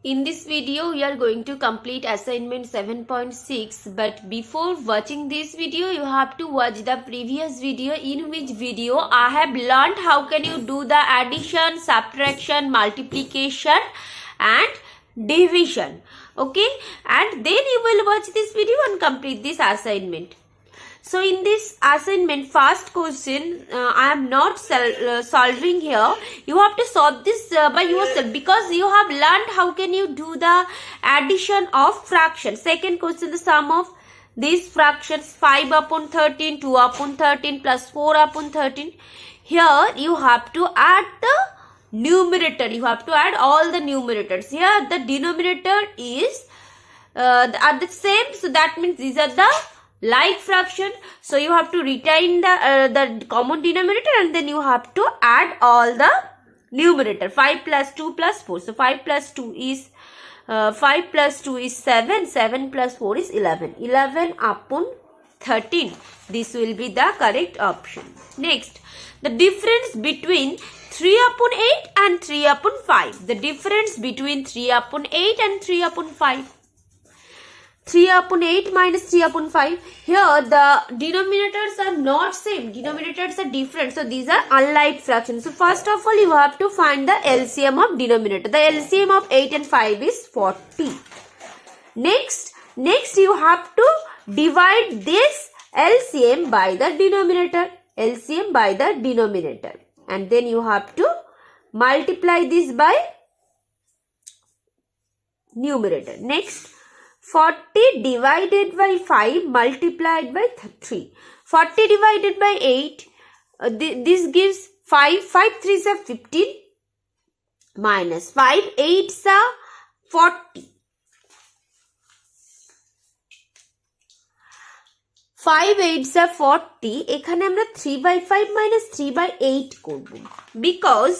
In this video, we are going to complete assignment 7.6, but before watching this video, you have to watch the previous video, in which video I have learned how can you do the addition, subtraction, multiplication and division. Okay, and then you will watch this video and complete this assignment. So in this assignment, first question, I am not solving here. You have to solve this by yourself because you have learned how can you do the addition of fractions. Second question, the sum of these fractions 5 upon 13, 2 upon 13 plus 4 upon 13. Here you have to add the numerator. You have to add all the numerators. Here the denominator is are the same. So that means these are the like fraction, so you have to retain the common denominator and then you have to add all the numerator. 5 plus 2 plus 4, so 5 plus 2 is 5 plus 2 is 7, 7 plus 4 is 11, 11 upon 13. This will be the correct option. Next, the difference between 3 upon 8 and 3 upon 5. The difference between 3 upon 8 and 3 upon 5. 3 upon 8 minus 3 upon 5. Here the denominators are not same. Denominators are different. So these are unlike fractions. So first of all you have to find the LCM of denominator. The LCM of 8 and 5 is 40. Next you have to divide this LCM by the denominator. LCM by the denominator. And then you have to multiply this by numerator. Next, 40 divided by 5 multiplied by 3. 40 divided by 8, this gives 5. 5 3s are 15 minus 5 8s are 40. 5 8s are 40. এখানে আমরা 3 by 5 minus 3 by 8 করব, because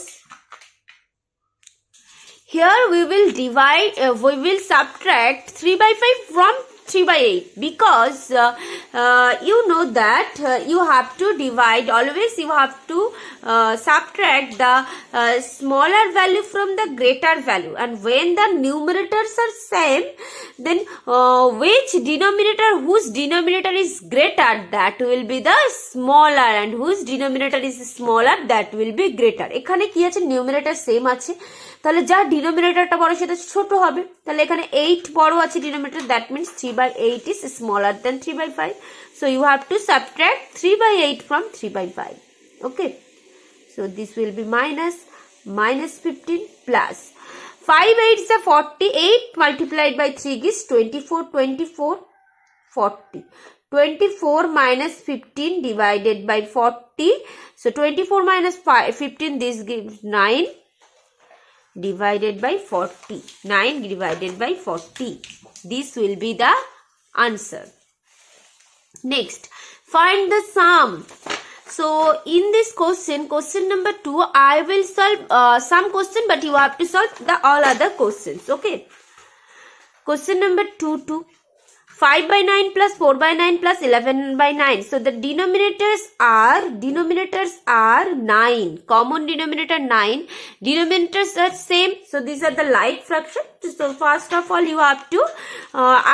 here we will divide, we will subtract 3 by 5 from 3 by 8, because you know that you have to divide, always you have to subtract the smaller value from the greater value, and when the numerators are same, then which denominator, whose denominator is greater, that will be the smaller, and whose denominator is smaller, that will be greater. এখানে কি আছে, numerator same আছে, তাহলে যা ডিনোমিনেটরটা বড় সেটা ছোট হবে। তাহলে এখানে 8 বড় আছে denominator, that means 3 by 8 is smaller than 3 by 5. So you have to subtract 3 by 8 from 3 by 5. Okay. So this will be minus 15 plus 5 8s are 48 multiplied by 3 gives 24, 24, 40. 24 minus 15 divided by 40. So 24 minus 15, this gives 9. Divided by 40. 9 divided by 40. This will be the answer. Next, find the sum. So in this question number 2, I will solve some question, but you have to solve the all other questions. Okay. Question number 2. 5 by 9 plus 4 by 9 plus 11 by 9. So the denominators are 9. Common denominator 9. Denominators are same. So these are the like fraction. So first of all you have to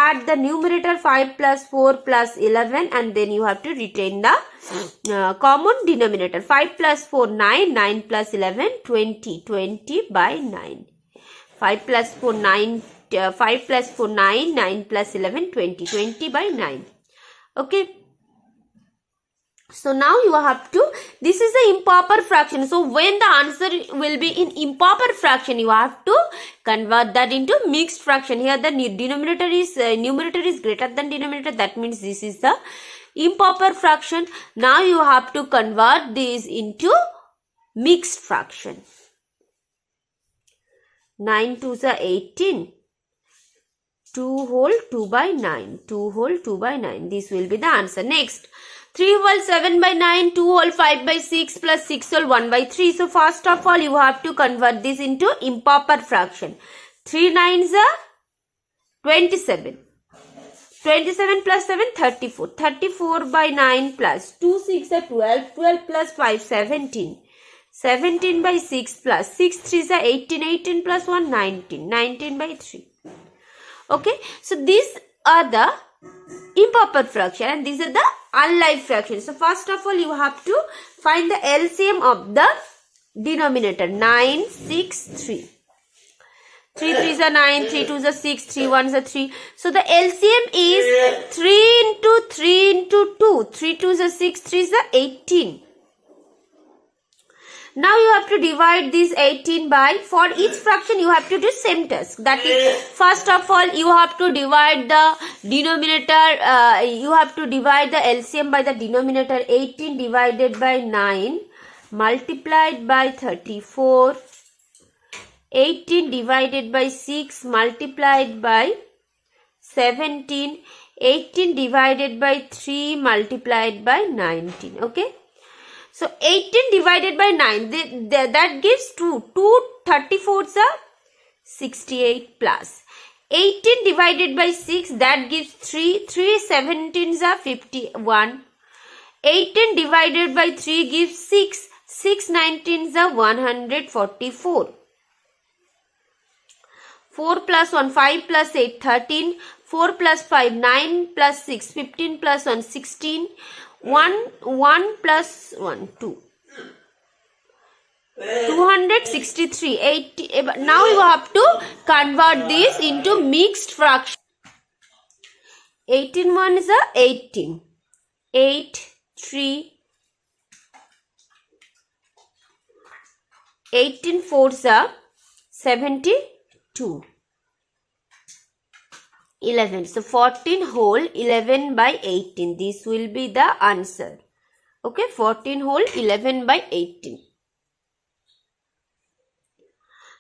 add the numerator 5 plus 4 plus 11, and then you have to retain the common denominator. 5 plus 4 9. 9 plus 11 20. 20 by 9. 5 plus 4 9. 5 plus 4 9, 9 plus 11 20, 20 by 9. Okay, so now you have to, this is the improper fraction, so when the answer will be in improper fraction, you have to convert that into mixed fraction. Here the denominator is numerator is greater than denominator, that means this is the improper fraction. Now you have to convert this into mixed fraction. 9 2s are 18. 2 whole 2 by 9. 2 whole 2 by 9. This will be the answer. Next, 3 whole 7 by 9. 2 whole 5 by 6 plus 6 whole 1 by 3. So first of all you have to convert this into improper fraction. 3 9s are 27. 27 plus 7 34. 34 by 9 plus 2 6 are 12. 12 plus 5 17. 17 by 6 plus 6 3s are 18, 18 plus 1 19, 19 by 3. Okay, so these are the improper fraction and these are the unlike fractions. So first of all, you have to find the LCM of the denominator. 9, 6, 3. 3 3s are 9, 3 2s are 6, 3 1s are 3. So the LCM is 3 into 3 into 2. 3 2s are 6, 3s are 18. Now you have to divide this 18 by, for each fraction you have to do same task. That is, first of all you have to divide the denominator, you have to divide the LCM by the denominator. 18 divided by 9 multiplied by 34. 18 divided by 6 multiplied by 17. 18 divided by 3 multiplied by 19. Okay. So 18 divided by 9, that gives 2. 2 34s are 68 plus. 18 divided by 6, that gives 3. 3 17s are 51. 18 divided by 3 gives 6. 6 19s are 144. 4 plus 1, 5 plus 8, 13. 4 plus 5, 9 plus 6, 15 plus 1, 16. 1 plus 1, 2. 263. 80. Now you have to convert this into mixed fraction. 18 1s are 18. 8, 3. 18 4s are 72. 11. So 14 whole 11 by 18. This will be the answer. Okay, 14 whole 11 by 18.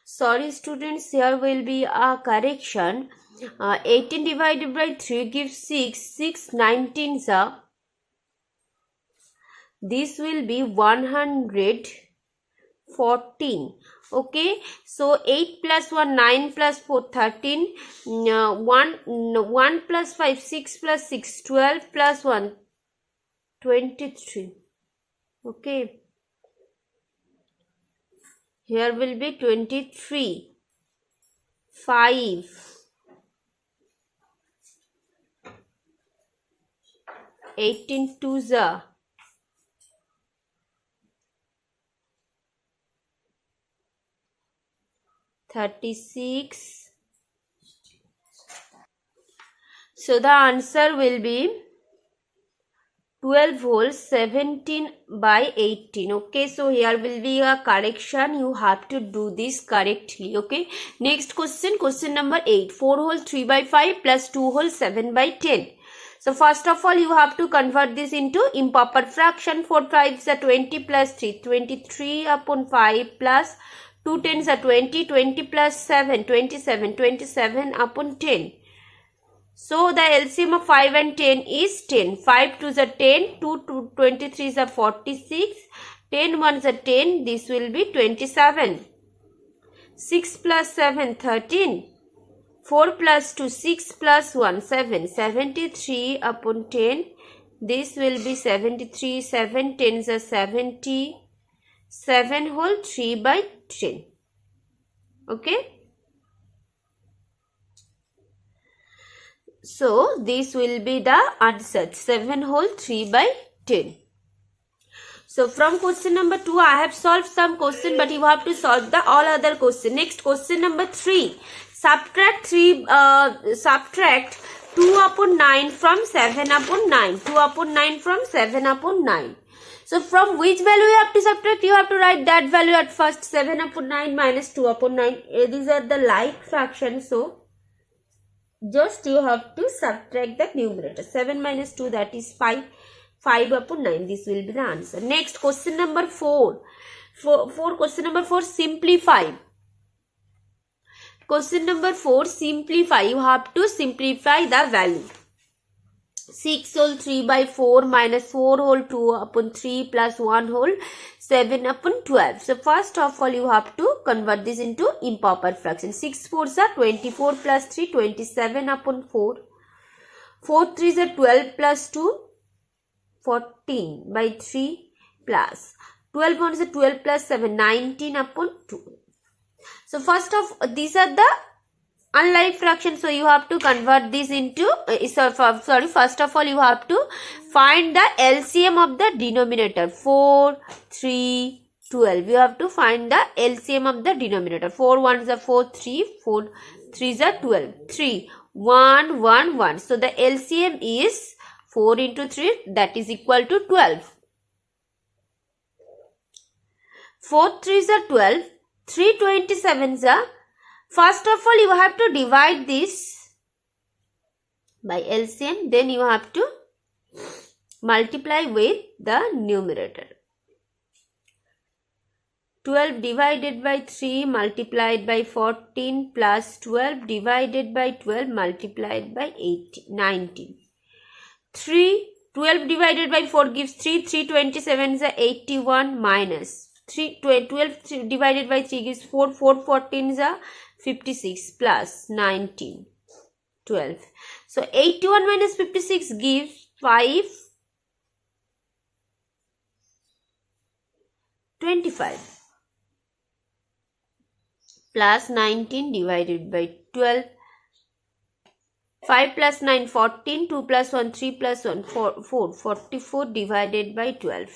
Sorry students, here will be a correction. 18 divided by 3 gives 6. 6 19s are. This will be 114. Okay, so 8 plus 1, 9 plus 4, 13, 1 plus 5, 6 plus 6, 12 plus 1, 23. Okay, here will be 23, 5, 18 2s are 36. So the answer will be 12 whole 17 by 18. Okay, so here will be a correction. You have to do this correctly. Okay, next question, question number 8. 4 whole 3 by 5 plus 2 whole 7 by 10. So first of all, you have to convert this into improper fraction. 4 5s are 20 plus 3, 23 upon 5 plus 2 10s are 20, 20 plus 7, 27, 27 upon 10. So the LCM of 5 and 10 is 10. 5 2s are 10, 2 23s are 46, 10 1s are 10, this will be 27. 6 plus 7, 13. 4 plus 2, 6 plus 1, 7. 73 upon 10, this will be 73. 7 10s are 70. 7 whole 3 by 10. Okay. So this will be the answer. 7 whole 3 by 10. So from question number 2, I have solved some question, but you have to solve the all other question. Next question number 3. Subtract 2 upon 9 from 7 upon 9. 2 upon 9 from 7 upon 9. So from which value you have to subtract? You have to write that value at first. 7 upon 9 minus 2 upon 9. These are the like fractions. So just you have to subtract the numerator. 7 minus 2, that is 5. 5 upon 9. This will be the answer. Next question number 4. Question number 4, simplify. Question number 4, simplify. You have to simplify the value. 6 whole 3 by 4 minus 4 whole 2 upon 3 plus 1 whole 7 upon 12. So first of all, you have to convert this into improper fraction. 6 4s are 24 plus 3, 27 upon 4. 4 3s are 12 plus 2, 14 by 3 plus 12 1 is a 12 plus 7, 19 upon 2. So first of these are the unlike fractions, so you have to convert this into first of all you have to find the LCM of the denominator. 4 3 12, you have to find the LCM of the denominator. 4 1 is a 4 3, 4 3 is a 12, 3 1 1 1, so the LCM is 4 into 3, that is equal to 12. 4 3 is a 12, 3 27 is a, first of all you have to divide this by LCM, then you have to multiply with the numerator. 12 divided by 3 multiplied by 14 plus 12 divided by 12 multiplied by 19. 12 divided by 4 gives 3, 327 is a 81 minus 12 divided by 3 gives 4, 14 is a 56 plus 19, 12. So 81 minus 56 gives 5, 25 plus 19 divided by 12. 5 plus 9, 14, 2 plus 1, 3 plus 1, 4, 44 divided by 12.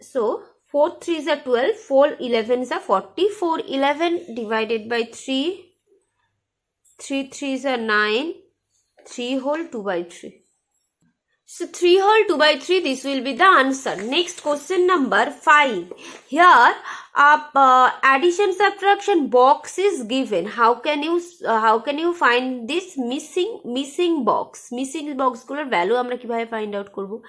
So 4 3 is a 12, 4 11 is a 40, 4 11 divided by 3, 3 3 is a 9, 3 whole 2 by 3. So 3 whole 2 by 3, this will be the answer. Next question number 5. Here addition subtraction box is given. How can you find this missing box? Missing box gular value amra kibhabe find out korbo?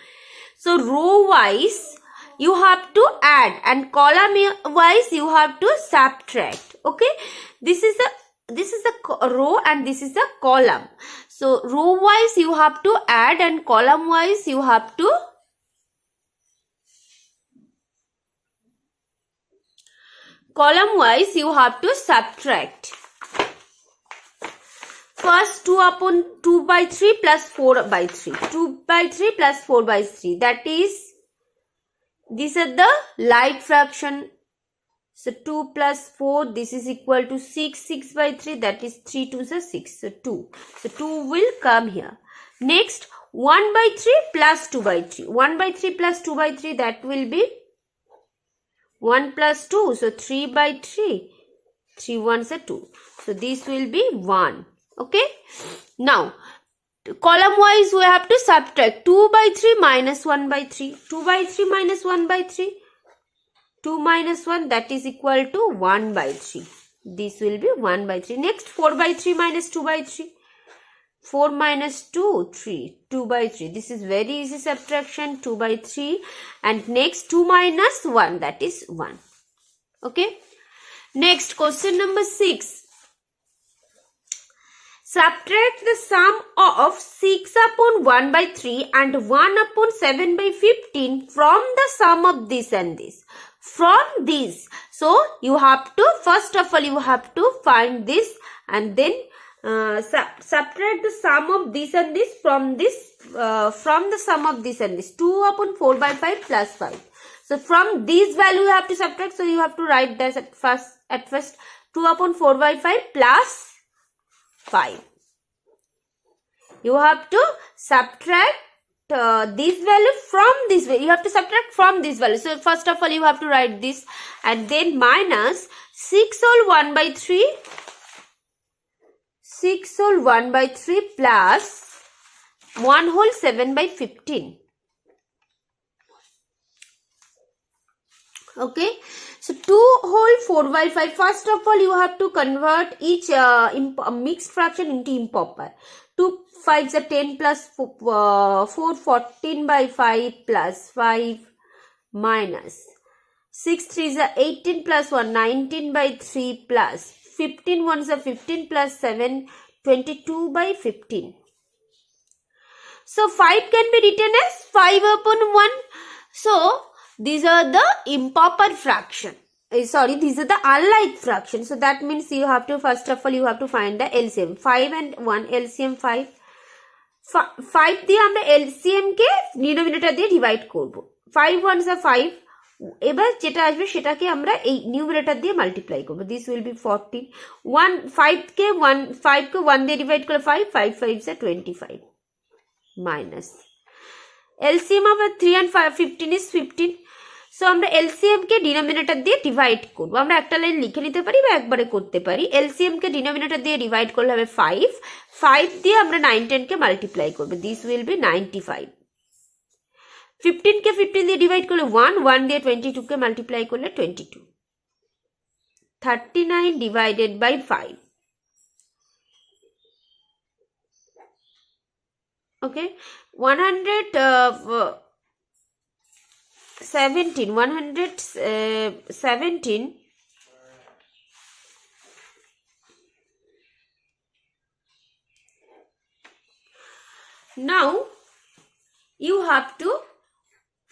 So row wise you have to add and column wise you have to subtract. Okay, this is the row and this is the column. So row wise you have to add and column wise you have to subtract. First 2 upon 2 by 3 plus 4 by 3. 2 by 3 plus 4 by 3. That is, these are the like fraction. So 2 plus 4, this is equal to 6. 6 by 3, that is 3 2 is 6. So 2. So 2 will come here. Next 1 by 3 plus 2 by 3. 1 by 3 plus 2 by 3, that will be 1 plus 2. So 3 by 3. 3 1s are 2. So this will be 1. Okay. Now column wise we have to subtract 2 by 3 minus 1 by 3. 2 by 3 minus 1 by 3. 2 minus 1, that is equal to 1 by 3. This will be 1 by 3. Next 4 by 3 minus 2 by 3. 4 minus 2, 3. 2 by 3. This is very easy subtraction. 2 by 3. And next 2 minus 1, that is 1. Okay. Next question number 6. Subtract the sum of 6 upon 1 by 3 and 1 upon 7 by 15 from the sum of this and this. From this. So you have to, first of all you have to find this and then subtract the sum of this and this from the sum of this and this. 2 upon 4 by 5 plus 5. So from this value you have to subtract. So you have to write this at first 2 upon 4 by 5 plus 5. You have to subtract this value from this value. You have to subtract from this value. So first of all you have to write this and then minus 6 whole 1 by 3. 6 whole 1 by 3 plus 1 whole 7 by 15. Okay. So 2 whole 4 by 5. First of all you have to convert each mixed fraction into improper. 2 5s are 10 plus 4, 14 by 5 plus 5 minus 6 3s are 18 plus 1, 19 by 3 plus 15 1s are 15 plus 7, 22 by 15. So 5 can be written as 5 upon 1. So these are the improper fraction. These are the unlike fraction. So that means you have to, first of all you have to find the LCM. 5 and 1 LCM 5. 5 দিয়ে আমরা LCM কে denominator দিয়ে divide করব। 5 ones are 5, এবার যেটা আসবে সেটাকে আমরা এই নিউমারেটর দিয়ে মাল্টিপ্লাই করবো। দিস উইল বি 14, 5 কে 1 দিয়ে ডিভাইড করে 5 5 are 25 minus LCM of 3 and 15 is 15। So আমরা LCM কে ডিনোমিনেটর দিয়ে ডিভাইড করবো। আমরা একটা লাইন লিখে নিতে পারি বা একবারে করতে পারি। LCM কে ডিনোমিনেটর দিয়ে ডিভাইড করলে হবে 5 দিয়ে আমরা 9 10 কে মাল্টিপ্লাই করবো। This will be 95। 15 কে 15 দিয়ে ডিভাইড করলে 1 দিয়ে 22 কে মাল্টিপ্লাই করলে 22। 39 divided by 5। Okay, 117 now you have to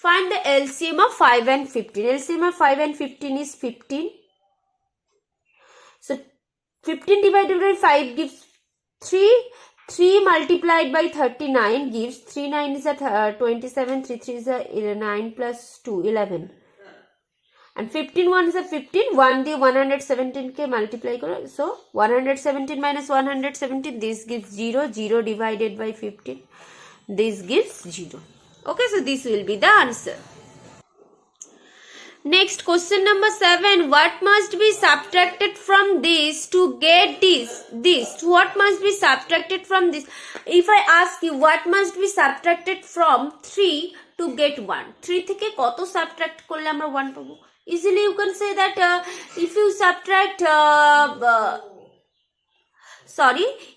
find the LCM of 5 and 15. LCM of 5 and 15 is 15. So 15 divided by 5 gives 3. 3 multiplied by 39 gives 3 9 is at 27, 3 3 is at 9 plus 2 11, and 15 1 is at 15, 1 the 117 ke multiply karo, so 117 minus 117, this gives 0, 0 divided by 15, this gives 0. Okay, so this will be the answer. Next, question number 7. What must be subtracted from this to get this? What must be subtracted from this? If I ask you what must be subtracted from 3 to get 1, 3 থেকে কত subtract করলে আমরা 1 পাবো? Easily you can say that if you subtract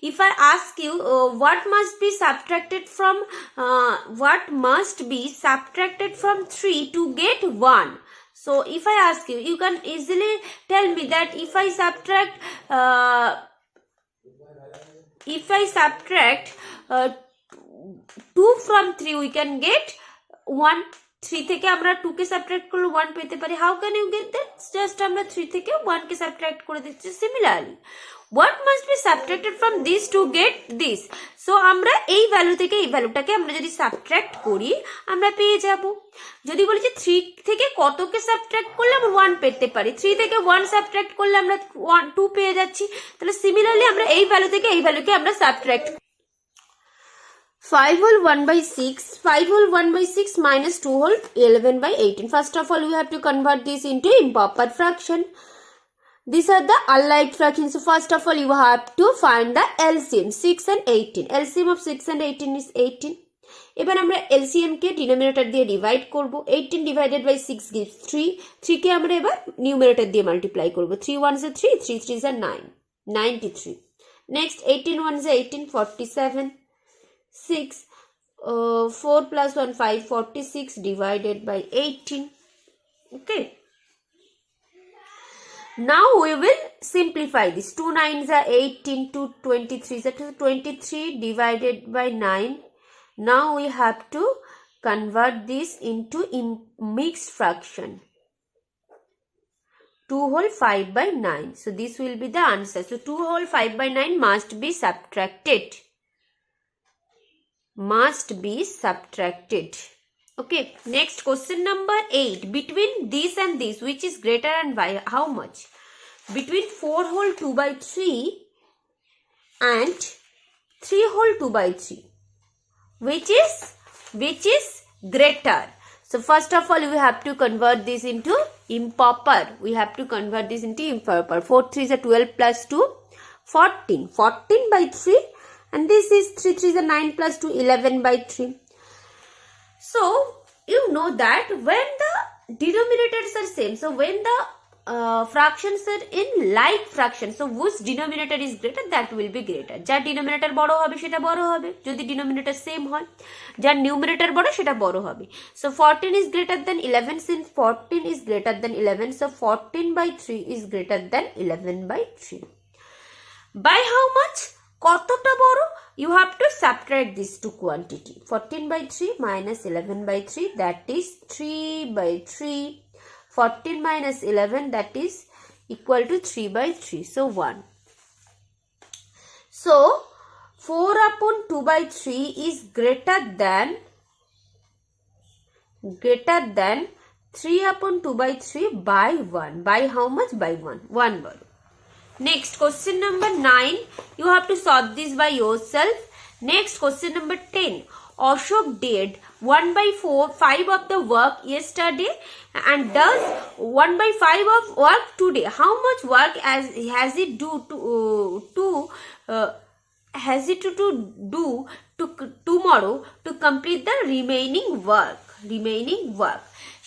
if I ask you what must be subtracted from 3 to get 1. So if I ask you, you can easily tell me that if I subtract 2 from 3, we can get 1. 3 থেকে আমরা 2 কে subtract করলে 1 পেতে পারি। How can you get that? Just আমরা 3 থেকে 1 কে subtract করে দিচ্ছি। Similarly what must be subtracted from this to get this? So আমরা এই ভ্যালু থেকে এই ভ্যালুটাকে আমরা যদি সাবট্রাক্ট করি আমরা পেয়ে যাব। যদি বলি যে 3 থেকে কতকে সাবট্রাক্ট করলে আমরা 1 পেতে পারি, 3 থেকে 1 সাবট্রাক্ট করলে আমরা 2 পেয়ে যাচ্ছি। তাহলে সিমিলারলি আমরা এই ভ্যালু থেকে এই ভ্যালুকে আমরা subtract 5 whole 1 by 6, 5 whole 1 by 6 minus 2 whole 11 by 18. First of all, we have to convert this into improper fraction. These are the unlike fractions. So first of all, you have to find the LCM. 6 and 18. LCM of 6 and 18 is 18. এবার আমরা LCM কে denominator দিয়ে divide করব। 18 divided by 6 gives 3. 3 কে আমরা এবার numerator দিয়ে multiply করব। 3 1s are 3, 3 3s are 9, 93. Next 18 1s are 18, 47. 6 4 plus 1 5, 46 divided by 18. Okay, now we will simplify this. 2 9s are 18, 2 23s are 23 divided by 9. Now we have to convert this into mixed fraction. 2 whole 5 by 9. So this will be the answer. So 2 whole 5 by 9 must be subtracted. Okay, next question number 8. Between this and this, which is greater and by how much? Between 4 whole 2 by 3 and 3 whole 2 by 3, which is greater? So first of all, we have to convert this into improper. 4 3s are 12 plus 2, 14. 14 by 3. And this is 3 3s are 9 plus 2, 11 by 3. So you know that when the denominators are same, so when the fractions are in like fractions, so whose denominator is greater, that will be greater. যার denominator বড় হবে সেটা বড় হবে, যদি denominator same হয়। যার numerator বড় সেটা বড় হবে। So 14 is greater than 11, since 14 is greater than 11, so 14 by 3 is greater than 11 by 3. By how much? কতটা বড়? You have to subtract these two quantity. 14 by 3 minus 11 by 3, that is 3 by 3. 14 minus 11, that is equal to 3 by 3. So 1. So 4 upon 2 by 3 is greater than greater than 3 upon 2 by 3 by 1. By how much? By 1. 1 bar. Next, question number 9. You have to solve this by yourself. Next, question number 10. Ashok did 1 by 5 of the work yesterday and does 1 by 5 of work today. How much work has he do tomorrow to complete the remaining work?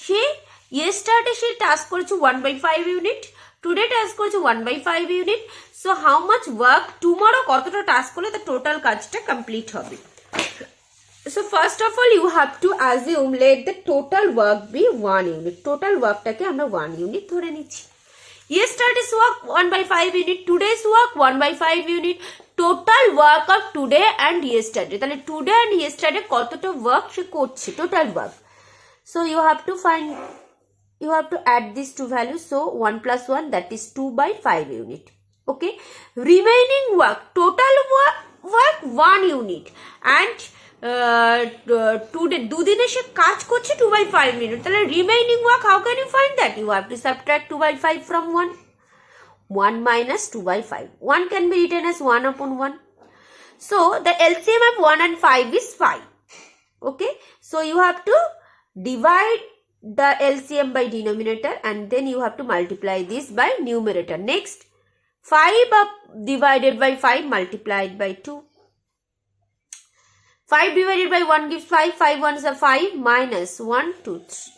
Say yesterday say task করেছে 1 by 5 unit, today task করেছে 1 by 5 unit. So how much work tomorrow কতটা task করলে তার total কাজটা complete হবে। So first of all you have to assume let the total work be 1 unit. Total workটাকে আমরা 1 unit ধরে নিচ্ছি। Yesterday's work 1 by 5 unit, today's work 1 by 5 unit. Total work of today and yesterday, তাহলে today and yesterday কতটা work সে করছে, total work. So you have to add these two values. So 1 plus 1, that is 2 by 5 unit. Okay, remaining work, total work 1 unit, and today দুদিনে সে কাজ করছে 2 by 5 minutes. তাহলে remaining work, how can you find that? You have to subtract 2 by 5 from 1. 1 minus 2 by 5. 1 can be written as 1 upon 1. So the LCM of 1 and 5 is 5. Okay, so you have to divide the LCM by denominator and then you have to multiply this by numerator. Next, 5 divided by 5 multiplied by 2. 5 divided by 1 gives 5. 5 ones are 5 minus 1, 2, 3.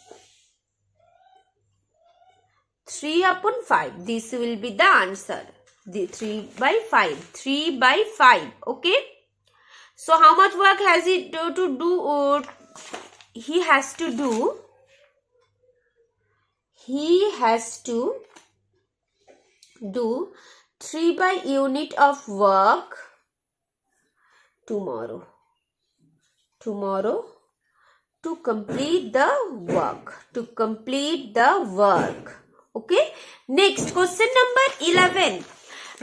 3 upon 5. This will be the answer. The 3 by 5. 3 by 5. Okay. So how much work has he to do? He has to do 3 by unit of work tomorrow to complete the work. Okay, next question number 11.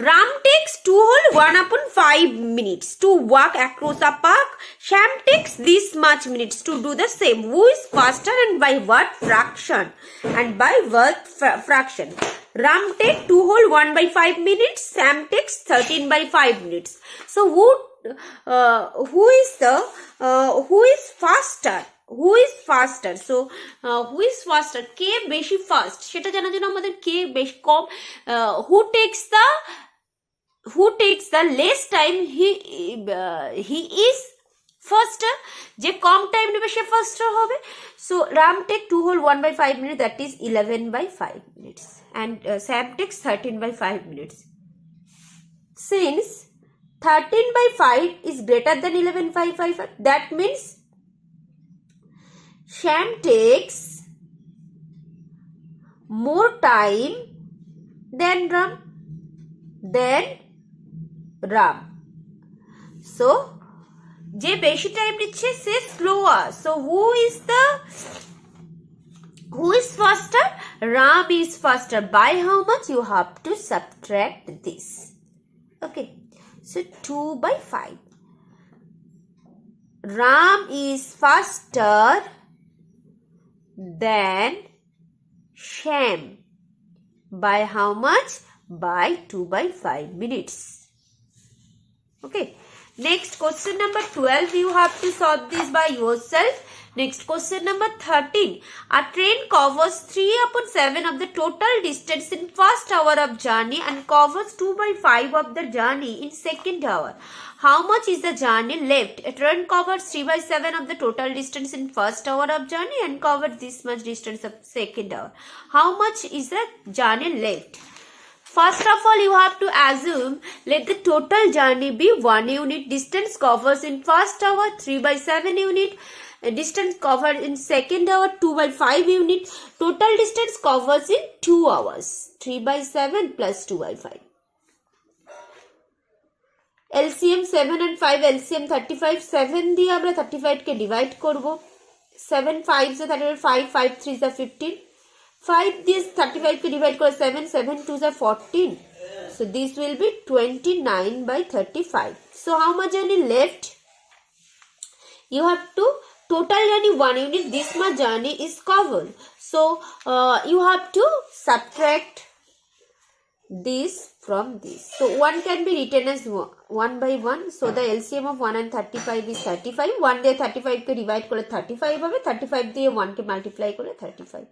Ram takes 2 whole 1 upon 5 minutes to walk across a park. Sham takes this much minutes to do the same. Who is faster and by what fraction? Ram takes 2 whole 1 by 5 minutes. Sam takes 13 by 5 minutes. So who is faster? So who is faster? কে বেশি fast সেটা জানার জন্য আমাদের কে বেশি কম, who takes the less time, he is faster. যে কম time নেবে সে ফাস্টার হবে। So Ram take 2 whole 1 by 5 minutes, that is 11 by 5 minutes, and Sam takes 13 by 5 minutes. Since 13 by 5 is greater than 11 by 5, that means Sham takes more time than Ram. So যে বেশি time নিচ্ছে সে slower. So who is faster? Ram is faster. By how much? You have to subtract this. Okay, so 2 by 5. Ram is faster than Sham. By how much? By 2 by 5 minutes. Okay. Next, question number 12. You have to solve this by yourself. Next, question number 13. A train covers 3 upon 7 of the total distance in first hour of journey and covers 2 by 5 of the journey in second hour. How much is the journey left? A train covers 3 by 7 of the total distance in first hour of journey and covers this much distance of second hour. How much is the journey left? First of all, you have to assume let the total journey be 1 unit. Distance covers in first hour 3 by 7 unit. Distance covered in second hour 2 by 5 unit. Total distance covers in 2 hours. 3 by 7 plus 2 by 5. LCM 7 and 5, LCM 35. 7 দিয়ে আমরা 35 কে divide করব। 7 5 से 35, 5 3 से 15. 5 this 35 K divide করে 7, 7 2 are 14. So this will be 29 by 35. So how much journey left? You have to total journey 1 unit, this much journey is covered. So you have to subtract this from this. So 1 can be written as 1 by 1. So the LCM of 1 and 35 is 35. 1 দিয়ে 35 কে divide করে 35 হবে, 35 দিয়ে 1 কে multiply করে 35,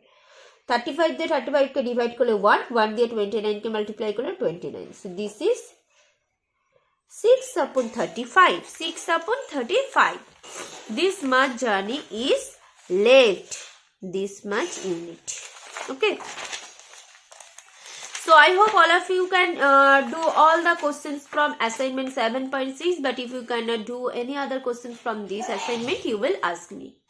35 দিয়ে 35 কে divide করলে 1, 1 দিয়ে 29 কে multiply করলে 29. So this is 6 upon 35. 6 upon 35. This much journey is left. This much unit. Okay. So I hope all of you can do all the questions from assignment 7.6. But if you cannot do any other questions from this assignment, you will ask me.